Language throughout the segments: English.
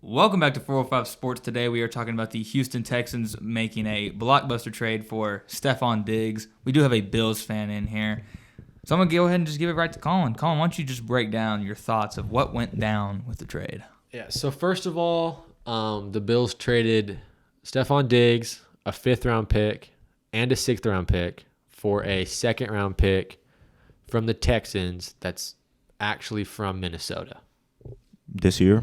Welcome back to 405 Sports. Today we are talking about the Houston Texans making a blockbuster trade for Stephon Diggs. We do have a Bills fan in here. So I'm going to go ahead and just give it right to Colin. Colin, why don't you just break down your thoughts of what went down with the trade? Yeah, so first of all, the Bills traded Stephon Diggs, a 5th-round pick, and a 6th-round pick for a 2nd-round pick from the Texans that's actually from Minnesota. This year?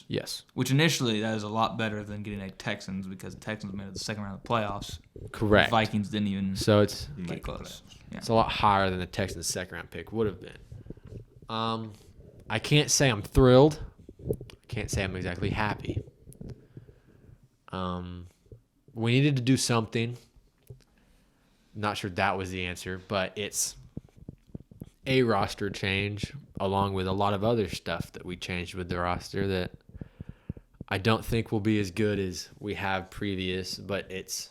Yes. Which initially, that is a lot better than getting a Texans because the Texans made it the second round of the playoffs. Correct. The Vikings didn't even get close. Yeah. It's a lot higher than the Texans' 2nd-round pick would have been. I can't say I'm thrilled. I can't say I'm exactly happy. We needed to do something. Not sure that was the answer, but it's a roster change along with a lot of other stuff that we changed with the roster that I don't think will be as good as we have previous, but it's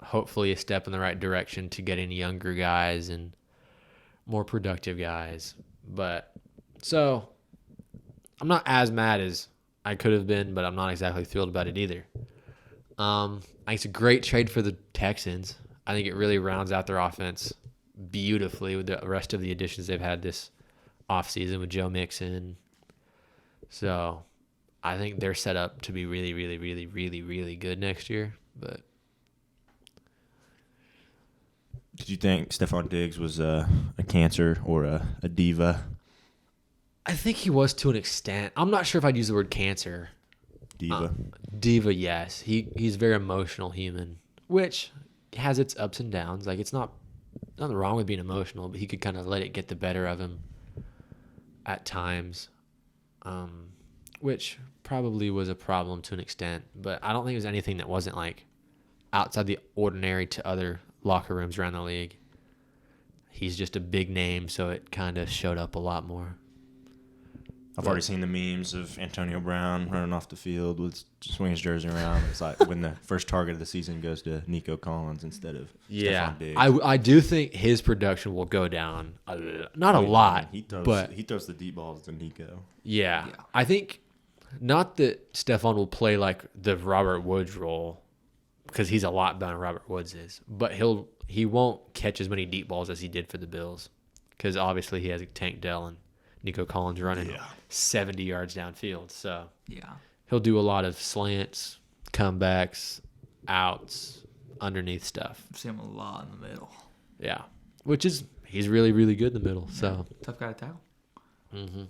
hopefully a step in the right direction to getting younger guys and more productive guys. But so I'm not as mad as I could have been, but I'm not exactly thrilled about it either. I think it's a great trade for the Texans. I think it really rounds out their offense beautifully with the rest of the additions they've had this offseason with Joe Mixon. So I think they're set up to be really, really, really, really, really good next year. But Did you think Stephon Diggs was a cancer or a diva? I think he was to an extent. I'm not sure if I'd use the word cancer. Diva. Diva, yes. He's a very emotional human, which has its ups and downs. Like, it's nothing wrong with being emotional, but he could kind of let it get the better of him at times, which probably was a problem to an extent. But I don't think it was anything that wasn't, like, outside the ordinary to other locker rooms around the league. He's just a big name, so it kind of showed up a lot more. I've already seen the memes of Antonio Brown running off the field with swinging his jersey around. It's like when the first target of the season goes to Nico Collins instead of Stephon Diggs. I do think his production will go down. Not a lot, but he throws the deep balls to Nico. Yeah. I think not that Stephon will play like the Robert Woods role because he's a lot better than Robert Woods is, but he won't catch as many deep balls as he did for the Bills because obviously he has Tank Dell and Nico Collins running 70 yards downfield. So he'll do a lot of slants, comebacks, outs, underneath stuff. I've seen him a lot in the middle. Yeah, he's really, really good in the middle. So tough guy to tackle. Mm-hmm.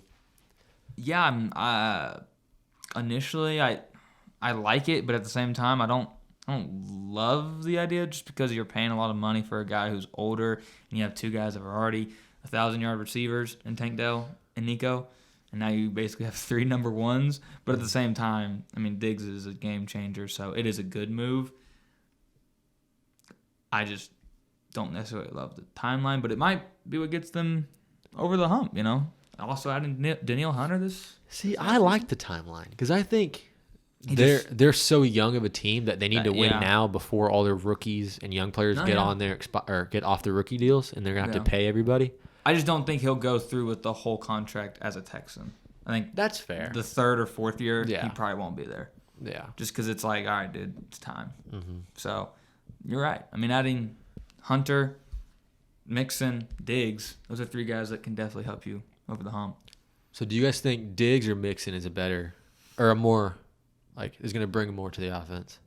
Yeah, initially I like it, but at the same time I don't love the idea just because you're paying a lot of money for a guy who's older and you have two guys that are already 1,000-yard receivers in Tank Dell and Nico, and now you basically have 3 number ones. But at the same time, I mean, Diggs is a game changer, so it is a good move. I just don't necessarily love the timeline, but it might be what gets them over the hump, you know? Also adding Danielle Hunter this. See, I like the timeline because I think they're so young of a team that they need to win now before all their rookies and young players get on their or get off their rookie deals, and they're gonna have to pay everybody. I just don't think he'll go through with the whole contract as a Texan. I think that's fair. The 3rd or 4th year, he probably won't be there. Yeah. Just because it's like, all right, dude, it's time. Mm-hmm. So, you're right. I mean, adding Hunter, Mixon, Diggs, those are 3 guys that can definitely help you over the hump. So, do you guys think Diggs or Mixon is a better or a more, like, is going to bring more to the offense?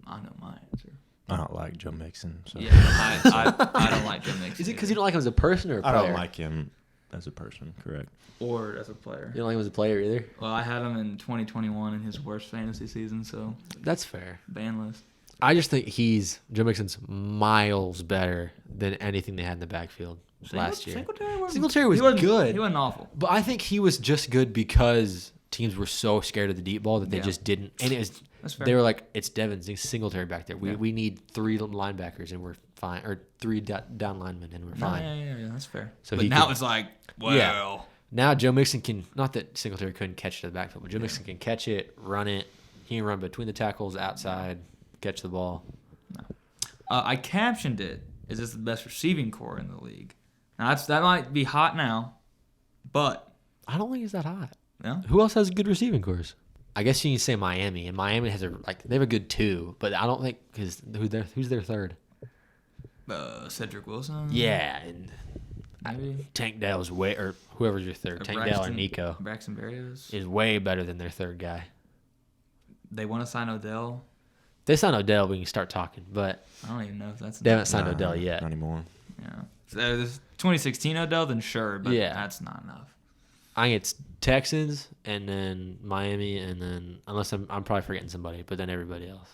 I know my answer. I don't like Joe Mixon. So. Yeah, I don't like Joe Mixon. Is it because you don't like him as a person or a player? I don't like him as a person, correct. Or as a player. You don't like him as a player either? Well, I had him in 2021 in his worst fantasy season, so. That's fair. Ban list. I just think Joe Mixon's miles better than anything they had in the backfield last year. Singletary was good. He wasn't awful. But I think he was just good because teams were so scared of the deep ball that they just didn't. And it was. They were like, it's Devin Singletary back there. We need 3 linebackers and we're fine, or 3 down linemen and we're fine. Yeah, that's fair. So but now it's like, well. Yeah. Now Joe Mixon can, not that Singletary couldn't catch it to the backfield, but Joe Mixon can catch it, run it. He can run between the tackles, outside, catch the ball. No. I captioned it, is this the best receiving core in the league? Now that might be hot now, but. I don't think it's that hot. Yeah. Who else has a good receiving course? I guess you can say Miami, and Miami has they have a good 2, but I don't think because who's their third? Cedric Wilson. Yeah, and Maybe. Tank Dell's or whoever's your third, Tank Dell or Nico Braxton Berrios is way better than their third guy. They want to sign Odell. If they sign Odell, we can start talking, but I don't even know if that's. they haven't signed Odell yet. Not anymore. Yeah. So this 2016 Odell, then sure, but that's not enough. I think it's Texans and then Miami and then unless I'm probably forgetting somebody, but then everybody else.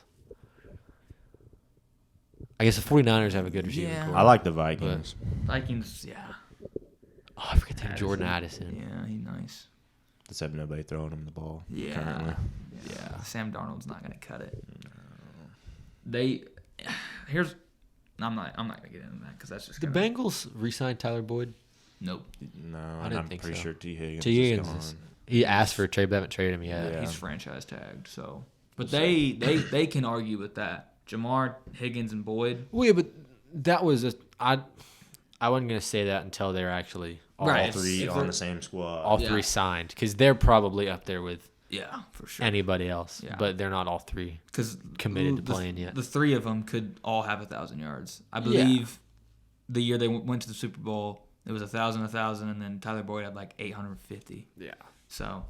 I guess the 49ers have a good receiving core. I like the Vikings. Vikings, yeah. Oh, I forget to have Jordan Addison. Yeah, he's nice. Just have nobody throwing him the ball. Yeah. Currently. Yeah. Sam Darnold's not gonna cut it. I'm not gonna get into that because that's just The Bengals re-signed Tyler Boyd. Nope. No, I didn't I'm think pretty so. sure T. Higgins T. is Higgins gone. he asked for a trade, but haven't traded him yet. Yeah. He's franchise tagged, so. But they can argue with that. Jamar, Higgins, and Boyd. Well, yeah, but that was I wasn't gonna say that until they're actually All Right. three If on they're- the same squad. all three signed because they're probably up there with Yeah, for sure. anybody else, Yeah. but they're not all three Because committed to playing yet. The three of them could all have 1,000 yards. I believe the year they went to the Super Bowl, it was 1,000, and then Tyler Boyd had like 850. Yeah. So,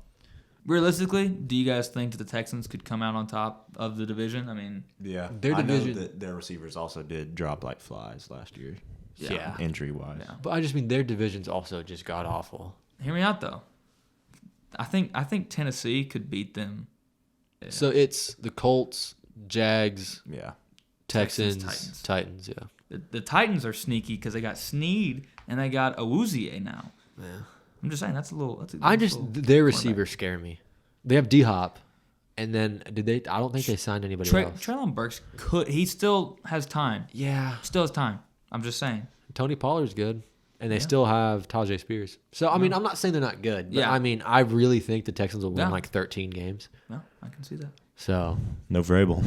realistically, do you guys think that the Texans could come out on top of the division? I mean, Yeah. Their I know division- that their receivers also did drop like flies last year, Yeah. injury-wise. yeah. But I just mean their division's also just god awful. Hear me out though. I think Tennessee could beat them. Yeah. So it's the Colts, Jags, Yeah. Texans, Texans, Titans. Yeah. The Titans are sneaky because they got Snead and they got Awuzie now. Yeah. I'm just saying that's a little. Their quarterback. receivers scare me. They have D Hop, and then did they? I don't think they signed anybody else. Treylon Burks he still has time. Yeah. Still has time. I'm just saying. Tony Pollard's good, and they still have Tajay Spears. So I mean, I'm not saying they're not good. But Yeah. I mean, I really think the Texans will win Yeah. like 13 games. No, I can see that. So No Vrabel.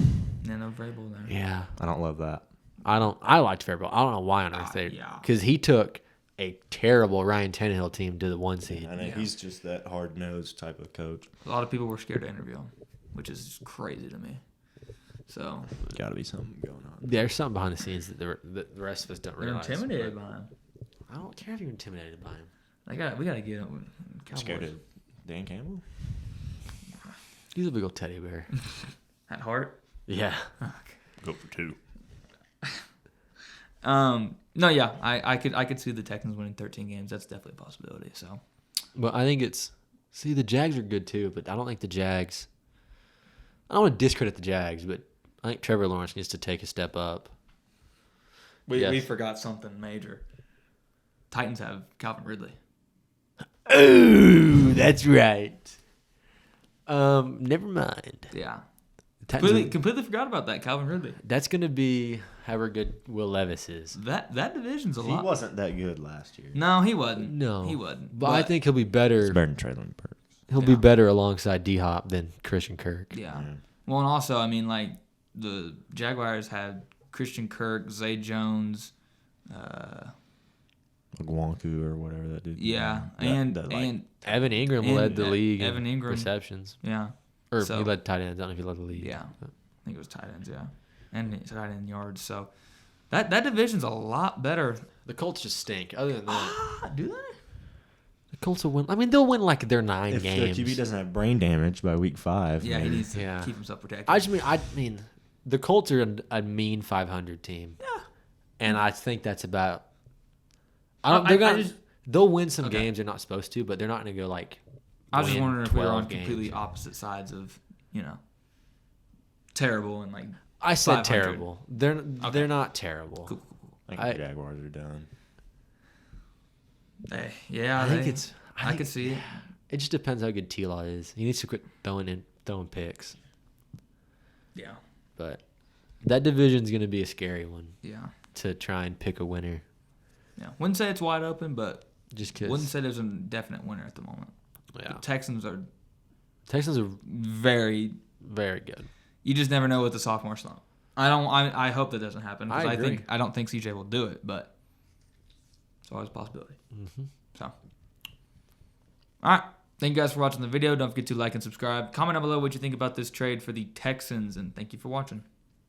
Yeah, no Vrabel there. yeah, I don't love that. I liked Fairbault. I don't know why on earth they yeah. because he took a terrible Ryan Tannehill team to the 1 seed. I know he's just that hard-nosed type of coach. A lot of people were scared to interview him, which is crazy to me. So Got to be something going on. There's something behind the scenes that the rest of us don't they're realize. intimidated by him. I don't care if you're intimidated by him. We gotta get him. Scared Cowboys. of Dan Campbell? He's a big old teddy bear. At heart. Yeah. Go for 2. No, yeah, I could see the Texans winning 13 games. That's definitely a possibility. So But I think the Jags are good too, but I don't think the Jags. I don't want to discredit the Jags, but I think Trevor Lawrence needs to take a step up. we forgot something major. Titans have Calvin Ridley. Oh, that's right. Never mind. Yeah, The Titans completely forgot about that Calvin Ridley. that's going to be however good Will Levis is. That division's a He lot. wasn't that good last year. No, he wasn't. No, he wasn't. But I think he'll be It's better. better than Treylon Burks. He'll be better alongside D Hop than Christian Kirk. Yeah. Well, and also, I mean, like the Jaguars had Christian Kirk, Zay Jones. Wonku or whatever that dude. Yeah, and and Evan Ingram And led the league Evan in Ingram. receptions. yeah, Or So- he led tight ends. I don't know if he led the league. yeah. I think it was tight ends. Yeah, and tight end yards. So that division's a lot better. The Colts just stink. Other than that, Do they? the Colts will win. I mean, they'll win like their 9 if games. the QB doesn't have brain damage by week 5, Yeah, he maybe. needs to Yeah. keep himself protected. I mean, the Colts are a mean 500 team. Yeah. And I think that's about. They'll win some Okay. games they're not supposed to, but they're not going to go like. I was just win wondering if we were 12 on games. completely opposite sides of terrible and like. I said 500. terrible. They're not terrible. Cool. I think the Jaguars are done. Yeah, I think it's. I could see it. It just depends how good T-Law is. He needs to quit throwing picks. Yeah. But that division's going to be a scary one Yeah. to try and pick a winner. Yeah. Wouldn't say it's wide open, but Just because. wouldn't say there's a definite winner at the moment. Yeah. The Texans are Texans are very. very good. You just never know with the sophomore slump. I hope that doesn't happen because I agree. I don't think CJ will do it, but it's always a possibility. Mm-hmm. So, all right, Thank you guys for watching the video. Don't forget to like and subscribe. Comment down below what you think about this trade for the Texans, and thank you for watching.